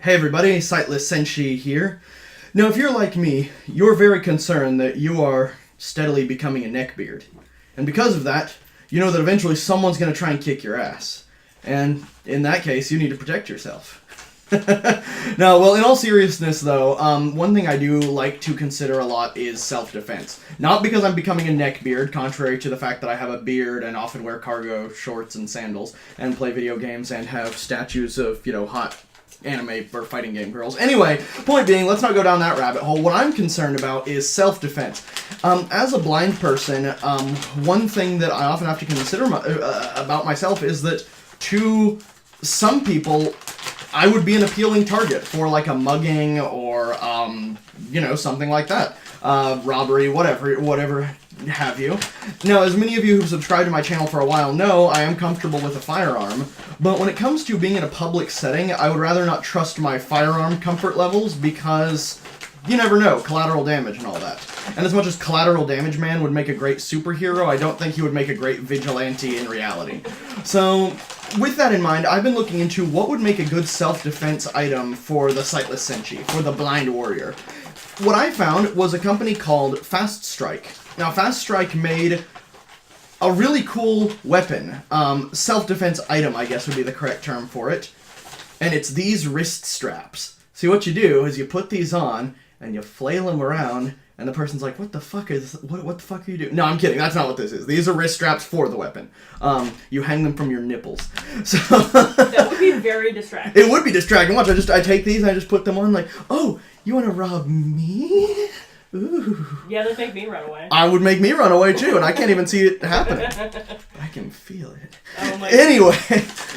Hey everybody, Sightless Senshi here. Now if you're like me, you're very concerned that you are steadily becoming a neckbeard. And because of that, you know that eventually someone's going to try and kick your ass. And in that case, you need to protect yourself. No, well, in all seriousness though, one thing I do like to consider a lot is self-defense. Not because I'm becoming a neckbeard, contrary to the fact that I have a beard and often wear cargo shorts and sandals, and play video games and have statues of, hot anime or fighting game girls. Anyway, point being, let's not go down that rabbit hole. What I'm concerned about is self-defense. As a blind person, one thing that I often have to consider about myself is that to some people, I would be an appealing target for like a mugging or, something like that. Robbery, whatever have you. Now, as many of you who've subscribed to my channel for a while know, I am comfortable with a firearm, but when it comes to being in a public setting, I would rather not trust my firearm comfort levels because you never know, collateral damage and all that. And as much as Collateral Damage Man would make a great superhero, I don't think he would make a great vigilante in reality. So, with that in mind, I've been looking into what would make a good self-defense item for the Sightless Senshi, for the Blind Warrior. What I found was a company called Fast Strike. Now, Fast Strike made a really cool weapon. Self-defense item, I guess would be the correct term for it. And it's these wrist straps. See, what you do is you put these on, and you flail them around, and the person's like, what the fuck is this? What the fuck are you doing? No, I'm kidding. That's not what this is. These are wrist straps for the weapon. You hang them from your nipples. So that would be very distracting. It would be distracting. Watch, I take these and I just put them on like, oh, you want to rob me? Ooh. Yeah, that'd make me run away. I would make me run away too, and I can't even see it happening. I can feel it. Oh my anyway,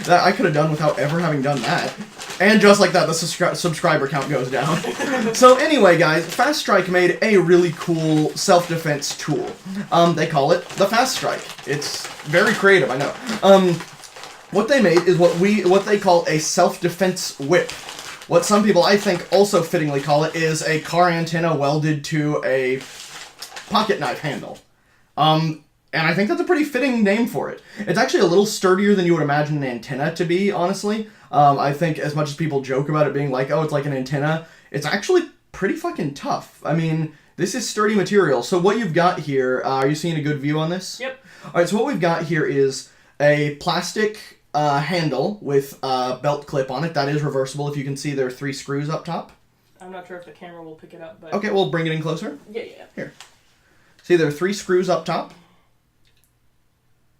that I could have done without ever having done that. And just like that, the subscriber count goes down. So anyway, guys, Fast Strike made a really cool self-defense tool. They call it the Fast Strike. It's very creative, I know. What they made is what they call a self-defense whip. What some people, I think, also fittingly call it is a car antenna welded to a pocket knife handle. And I think that's a pretty fitting name for it. It's actually a little sturdier than you would imagine an antenna to be, honestly. I think as much as people joke about it being like, oh, it's like an antenna, it's actually pretty fucking tough. I mean, this is sturdy material. So what you've got here, are you seeing a good view on this? Yep. Alright, so what we've got here is a plastic handle with a belt clip on it. That is reversible. If you can see, there are 3 screws up top. I'm not sure if the camera will pick it up, but... Okay, we'll bring it in closer. Yeah. Here. See, there are 3 screws up top.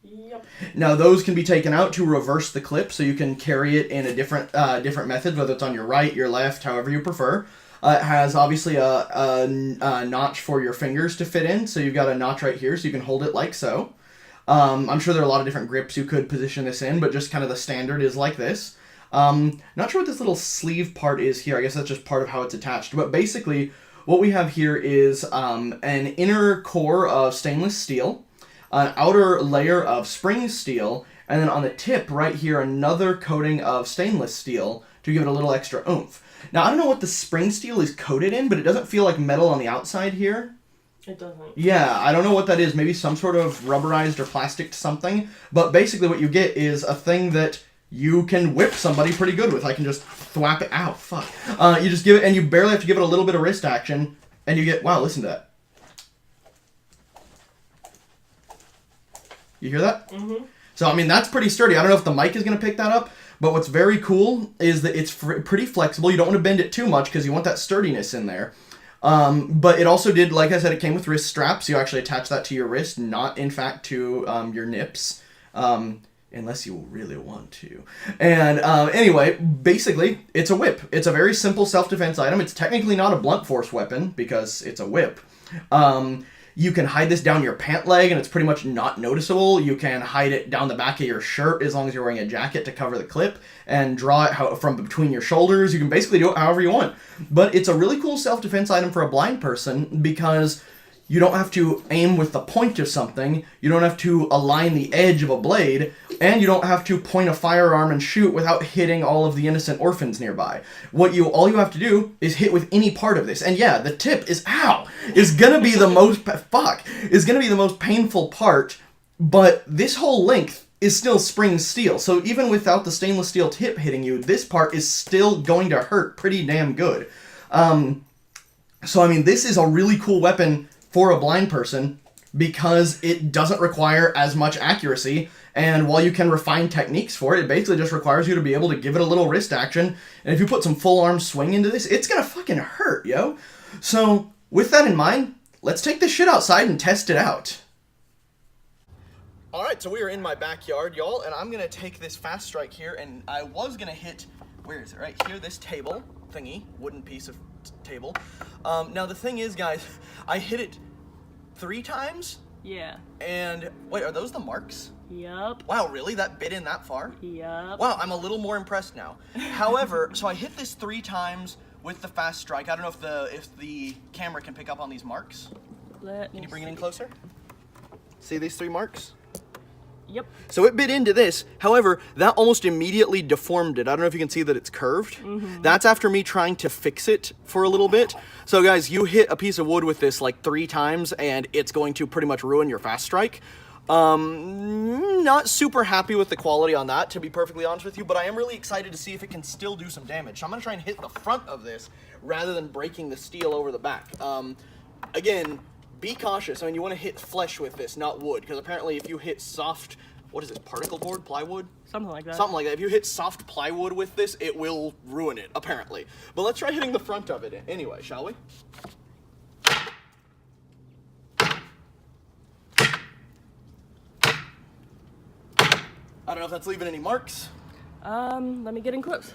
Yep. Now, those can be taken out to reverse the clip, so you can carry it in a different method, whether it's on your right, your left, however you prefer. It has, obviously, a notch for your fingers to fit in, so you've got a notch right here, so you can hold it like so. I'm sure there are a lot of different grips you could position this in, but just kind of the standard is like this. Not sure what this little sleeve part is here. I guess that's just part of how it's attached. But basically, what we have here is an inner core of stainless steel, an outer layer of spring steel, and then on the tip right here, another coating of stainless steel to give it a little extra oomph. Now, I don't know what the spring steel is coated in, but it doesn't feel like metal on the outside here. It doesn't. Yeah, I don't know what that is. Maybe some sort of rubberized or plastic something. But basically what you get is a thing that you can whip somebody pretty good with. I can just thwap it. Ow, fuck. You just give it, and you barely have to give it a little bit of wrist action, and you get, wow, listen to that. You hear that? Mm-hmm. So, I mean, that's pretty sturdy. I don't know if the mic is going to pick that up, but what's very cool is that it's pretty flexible. You don't want to bend it too much because you want that sturdiness in there. But it also did, like I said, it came with wrist straps. You actually attach that to your wrist, not, in fact, to your nips, unless you really want to. And anyway, basically, it's a whip. It's a very simple self-defense item. It's technically not a blunt force weapon because it's a whip. You can hide this down your pant leg, and it's pretty much not noticeable. You can hide it down the back of your shirt as long as you're wearing a jacket to cover the clip, and draw it from between your shoulders. You can basically do it however you want. But it's a really cool self-defense item for a blind person because you don't have to aim with the point of something, you don't have to align the edge of a blade, and you don't have to point a firearm and shoot without hitting all of the innocent orphans nearby. All you have to do is hit with any part of this. And yeah, the tip is gonna be the most painful part, but this whole length is still spring steel. So even without the stainless steel tip hitting you, this part is still going to hurt pretty damn good. So I mean, this is a really cool weapon for a blind person because it doesn't require as much accuracy. And while you can refine techniques for it, it basically just requires you to be able to give it a little wrist action. And if you put some full arm swing into this, it's gonna fucking hurt, yo. So with that in mind, let's take this shit outside and test it out. Alright, so we are in my backyard, y'all, and I'm gonna take this fast strike here, and I was gonna hit, where is it, right here, this table thingy, wooden piece of table. Now the thing is, guys, I hit it 3 times, Yeah. and, wait, are those the marks? Yup. Wow, really? That bit in that far? Yup. Wow, I'm a little more impressed now. However, so I hit this 3 times with the fast strike. I don't know if the camera can pick up on these marks. Can you bring it in closer? See these 3 marks? Yep. So it bit into this. However, that almost immediately deformed it. I don't know if you can see that it's curved. Mm-hmm. That's after me trying to fix it for a little bit. So guys, you hit a piece of wood with this like 3 times and it's going to pretty much ruin your fast strike. Not super happy with the quality on that, to be perfectly honest with you, but I am really excited to see if it can still do some damage. So I'm gonna try and hit the front of this rather than breaking the steel over the back. Again, be cautious. I mean, you want to hit flesh with this, not wood, because apparently if you hit soft, what is this, particle board, plywood? Something like that. Something like that. If you hit soft plywood with this, it will ruin it, apparently. But let's try hitting the front of it anyway, shall we? I don't know if that's leaving any marks. Let me get in close.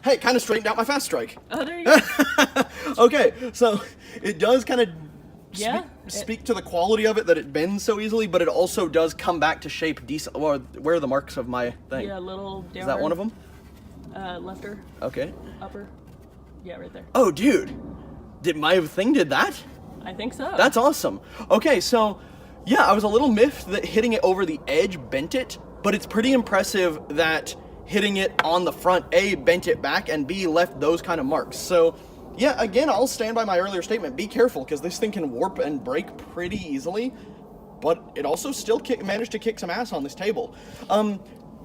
Hey, kind of straightened out my fast strike. Oh, there you go. Okay, so it does kind of Yeah, speak to the quality of it that it bends so easily, but it also does come back to shape decent. Well, where are the marks of my thing? Yeah, little down. Is that one of them? Lefter, Okay. upper. Yeah, right there. Oh, dude. My thing did that? I think so. That's awesome. Okay, so, yeah, I was a little miffed that hitting it over the edge bent it, but it's pretty impressive that hitting it on the front, A, bent it back, and B, left those kind of marks. So, yeah, again, I'll stand by my earlier statement. Be careful, because this thing can warp and break pretty easily, but it also still managed to kick some ass on this table.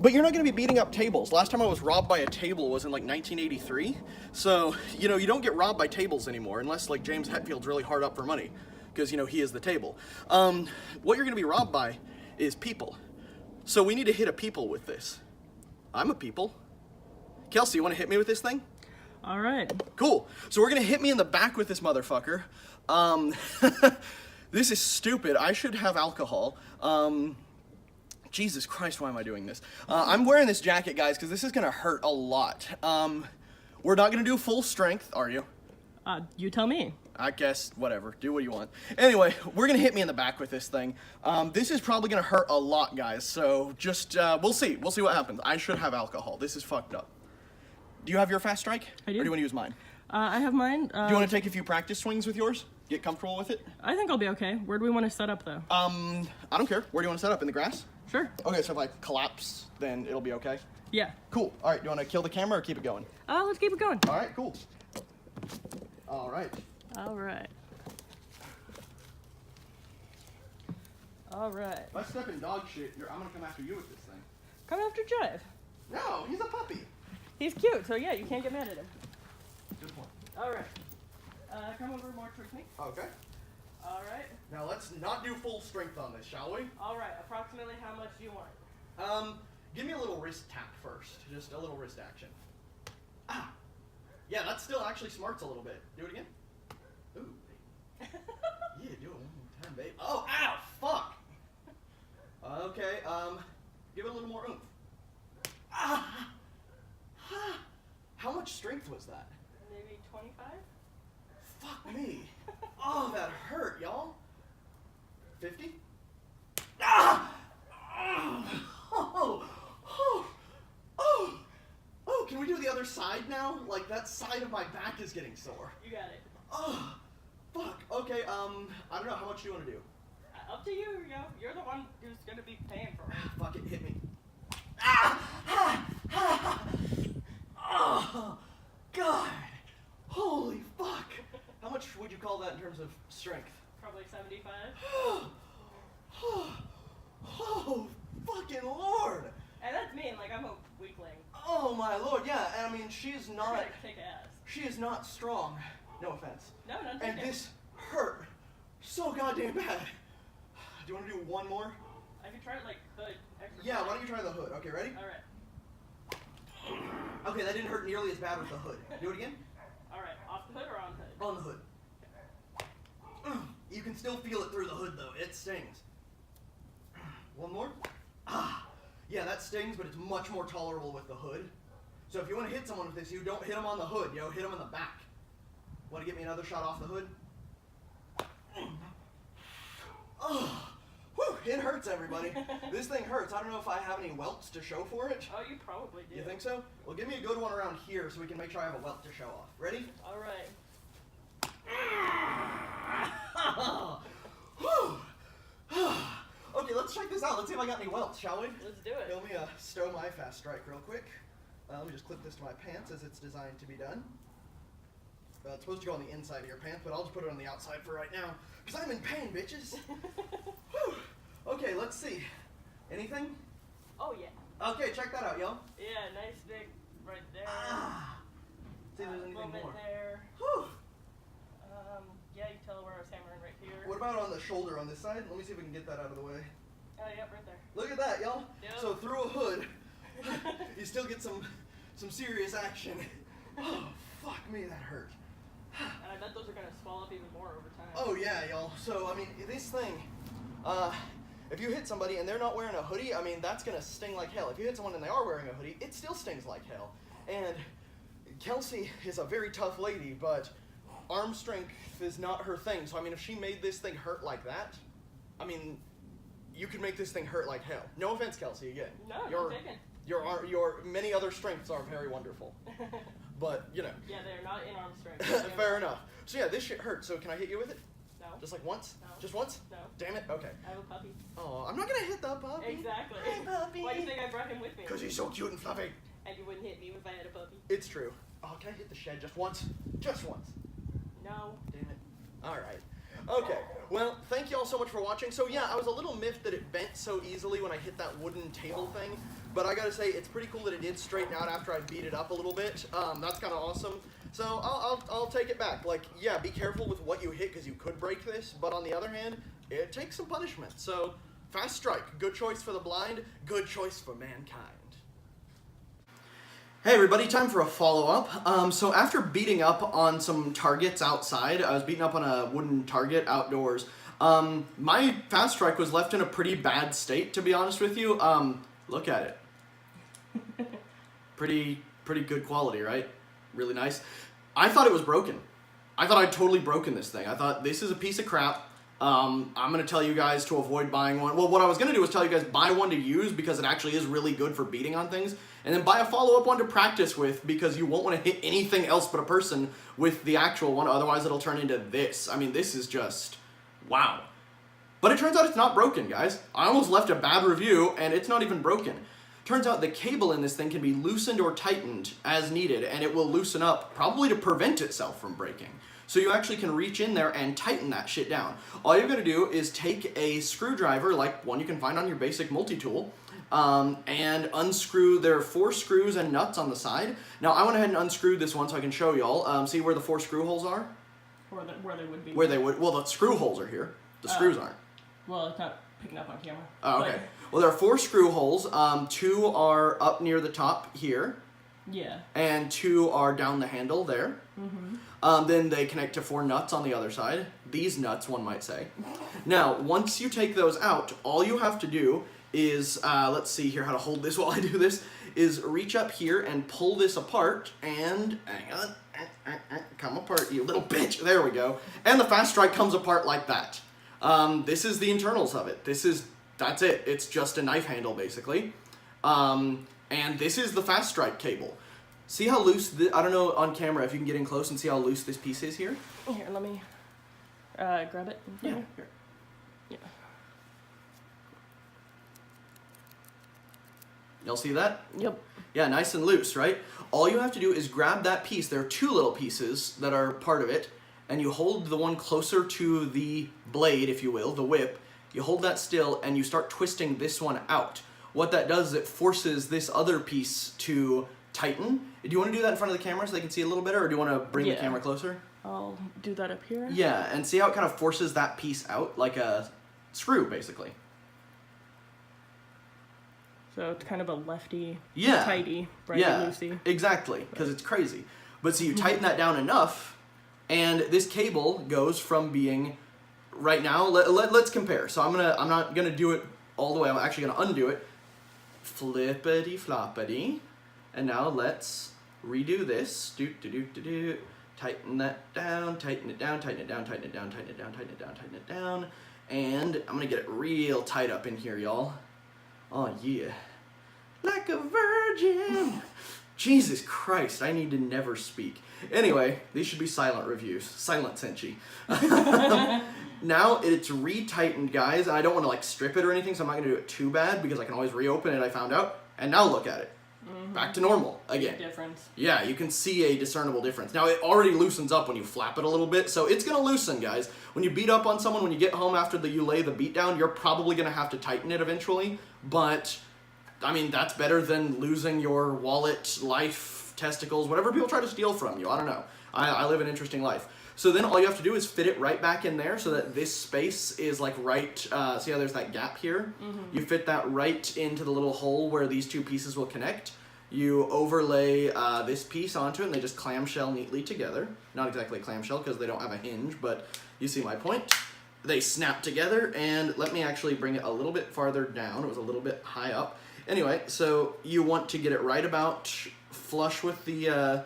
But you're not going to be beating up tables. Last time I was robbed by a table was in, like, 1983. So, you know, you don't get robbed by tables anymore, unless, like, James Hetfield's really hard up for money, because, you know, he is the table. What you're going to be robbed by is people. So we need to hit a people with this. I'm a people. Kelsey, you want to hit me with this thing? All right. Cool. So we're going to hit me in the back with this motherfucker. This is stupid. I should have alcohol. Jesus Christ, why am I doing this? I'm wearing this jacket, guys, because this is going to hurt a lot. We're not going to do full strength, are you? You tell me. I guess, whatever. Do what you want. Anyway, we're going to hit me in the back with this thing. This is probably going to hurt a lot, guys. So just, we'll see. We'll see what happens. I should have alcohol. This is fucked up. Do you have your fast strike? I do. Or do you want to use mine? I have mine. Do you want to take a few practice swings with yours? Get comfortable with it? I think I'll be okay. Where do we want to set up, though? I don't care. Where do you want to set up? In the grass? Sure. Okay, so if I collapse, then it'll be okay? Yeah. Cool. All right, do you want to kill the camera or keep it going? Let's keep it going. All right, cool. All right. All right. All right. If I step in dog shit, I'm going to come after you with this thing. Come after Jive. No, he's a puppy. He's cute, so yeah, you can't get mad at him. Good point. All right. Come over more towards me. Okay. All right. Now let's not do full strength on this, shall we? All right. Approximately how much do you want? Give me a little wrist tap first. Just a little wrist action. Ah. Yeah, that still actually smarts a little bit. Do it again. Ooh. Yeah, do it one more time, babe. Oh, ow, fuck. Okay, give it a little more oomph. Ah. How much strength was that? Maybe 25? Fuck me. Oh, that hurt, y'all. 50? Ah! Oh! Oh! Oh! Oh, can we do the other side now? Like, that side of my back is getting sore. You got it. Oh! Fuck. Okay, I don't know. How much do you want to do? Up to you, yo. You're the one who's gonna be paying for it. Fuck it, hit me. Ah! Oh! God! Holy fuck! How much would you call that in terms of strength? Probably 75. Oh, fucking lord! And that's me, and like I'm a weakling. Oh my lord, yeah, and I mean, she is I'm not, gonna kick ass. she is not strong. No offense. No, none And taken. this hurt so goddamn bad. Do you want to do one more? I could try like the extra. Yeah, why don't you try the hood? Okay, ready? Alright. Okay, that didn't hurt nearly as bad with the hood. Do it again? Alright, off the hood or on hood? On the hood. You can still feel it through the hood though. It stings. One more. Ah, yeah, that stings, but it's much more tolerable with the hood. So if you want to hit someone with this, you don't hit them on the hood, yo. Hit them in the back. Want to get me another shot off the hood? Oh, whew, it hurts, everybody. This thing hurts. I don't know if I have any welts to show for it. Oh, you probably do. You think so? Well, give me a good one around here so we can make sure I have a welt to show off. Ready? Alright. Okay, let's check this out. Let's see if I got any welts, shall we? Let's do it. Let me stow my fast strike real quick. Let me just clip this to my pants as it's designed to be done. It's supposed to go on the inside of your pants, but I'll just put it on the outside for right now. Because I'm in pain, bitches. Whew. Okay, let's see. Anything? Oh, yeah. Okay, check that out, yo. Yeah, nice big right there. See if there's A anything little bit more. there. Whew. Yeah, you can tell where I was hammering right here. What about on the shoulder on this side? Let me see if we can get that out of the way. Oh, yep, right there. Look at that, y'all. Yep. So through a hood, you still get some serious action. Oh, fuck me, that hurt. And I bet those are going to swell up even more over time. Oh yeah, y'all. So I mean, this thing, if you hit somebody and they're not wearing a hoodie, I mean that's gonna sting like hell. If you hit someone and they are wearing a hoodie, it still stings like hell. And Kelsey is a very tough lady, but arm strength is not her thing. So I mean, if she made this thing hurt like that, I mean, you could make this thing hurt like hell. No offense, Kelsey. Again, No, your not taken. your many other strengths are very wonderful, but you know. Yeah, they're not in arm strength. Fair enough. So yeah, this shit hurts. So can I hit you with it? No. Just like once? No. Just once? No. Damn it. Okay. I have a puppy. Oh, I'm not gonna hit the puppy. Exactly. Hey, puppy. Why do you think I brought him with me? Because he's so cute and fluffy. And you wouldn't hit me if I had a puppy. It's true. Oh, can I hit the shed just once? Just once. No. Damn it. All right. Okay. Well, thank you all so much for watching. So yeah, I was a little miffed that it bent so easily when I hit that wooden table thing, but I gotta say it's pretty cool that it did straighten out after I beat it up a little bit. That's kind of awesome. So I'll take it back. Like, yeah, be careful with what you hit because you could break this. But on the other hand, it takes some punishment. So fast strike, good choice for the blind, good choice for mankind. Hey everybody, time for a follow-up. So after beating up on some targets outside, I was beating up on a wooden target outdoors, my fast strike was left in a pretty bad state, to be honest with you. Look at it. Pretty good quality, right? Really nice. I thought it was broken. I thought I'd totally broken this thing. I thought this is a piece of crap. I'm going to tell you guys to avoid buying one. Well, what I was going to do was tell you guys buy one to use because it actually is really good for beating on things. And then buy a follow-up one to practice with because you won't want to hit anything else but a person with the actual one. Otherwise, it'll turn into this. I mean, this is just, wow. But it turns out it's not broken, guys. I almost left a bad review, and it's not even broken. Turns out the cable in this thing can be loosened or tightened as needed, and it will loosen up probably to prevent itself from breaking. So you actually can reach in there and tighten that shit down. All you're gonna do is take a screwdriver, like one you can find on your basic multi-tool, and unscrew. There are 4 screws and nuts on the side. Now I went ahead and unscrewed this one so I can show y'all. See where the 4 screw holes are? Where they would be. Where they would, well, the screw holes are here. The screws aren't. Well, it's not picking up on camera. Oh, okay. Well, there are 4 screw holes. 2 are up near the top here. Yeah. And 2 are down the handle there. Mm-hmm. Then they connect to 4 nuts on the other side. These nuts, one might say. Now, once you take those out, all you have to do is, let's see here how to hold this while I do this, is reach up here and pull this apart, and, hang on, come apart, you little bitch, there we go. And the fast strike comes apart like that. This is the internals of it. That's it. It's just a knife handle, basically. And this is the fast strike cable. See how loose, I don't know on camera if you can get in close and see how loose this piece is here? Here, let me grab it. Yeah, here. Yeah. Y'all see that? Yep. Yeah, nice and loose, right? All you have to do is grab that piece. There are 2 little pieces that are part of it, and you hold the one closer to the blade, if you will, the whip. You hold that still, and you start twisting this one out. what that does is it forces this other piece to tighten. Do you want to do that in front of the camera so they can see a little better, or do you want to bring the Yeah. camera closer? I'll do that up here. Yeah, and see how it kind of forces that piece out like a screw, basically. So it's kind of a lefty, Yeah. tighty, righty Yeah, loosey. exactly, because it's crazy. But so you tighten that down enough, and this cable goes from being, right now, let's compare. So I'm not gonna do it all the way. I'm actually gonna undo it. Flippity floppity, and now let's redo this. Do. Tighten that down. Tighten it down. Tighten it down. Tighten it down. Tighten it down. Tighten it down. Tighten it down. And I'm gonna get it real tight up in here, y'all. Oh yeah, like a virgin. Jesus Christ, I need to never speak. Anyway, these should be silent reviews. Silent Senshi. Now it's re-tightened, guys, and I don't want to like strip it or anything, so I'm not going to do it too bad because I can always reopen it, I found out. And now look at it. Back to normal again. Difference. Yeah, you can see a discernible difference. Now, it already loosens up when you flap it a little bit, so it's going to loosen, guys. When you beat up on someone, when you get home after you lay the beat down, you're probably going to have to tighten it eventually, but I mean, that's better than losing your wallet, life, testicles, whatever people try to steal from you. I don't know. I live an interesting life. So then all you have to do is fit it right back in there so that this space is like right, see how there's that gap here? You fit that right into the little hole where these two pieces will connect. You overlay this piece onto it and they just clamshell neatly together. Not exactly a clamshell because they don't have a hinge, but you see my point. They snap together, and let me actually bring it a little bit farther down. It was a little bit high up. Anyway, so you want to get it right about flush with the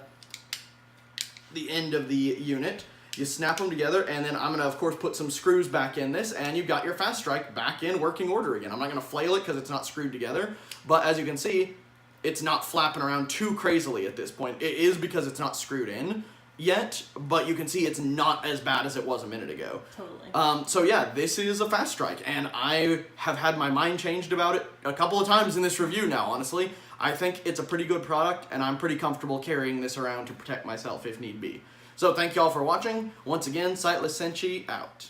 end of the unit. You snap them together, and then I'm going to, of course, put some screws back in this, and you've got your Fast Strike back in working order again. I'm not going to flail it because it's not screwed together, but as you can see, it's not flapping around too crazily at this point. It is because it's not screwed in yet, but you can see it's not as bad as it was a minute ago. Totally. So yeah, this is a Fast Strike, and I have had my mind changed about it a couple of times in this review now, honestly. I think it's a pretty good product, and I'm pretty comfortable carrying this around to protect myself if need be. So thank y'all for watching. Once again, Sightless Senshi out.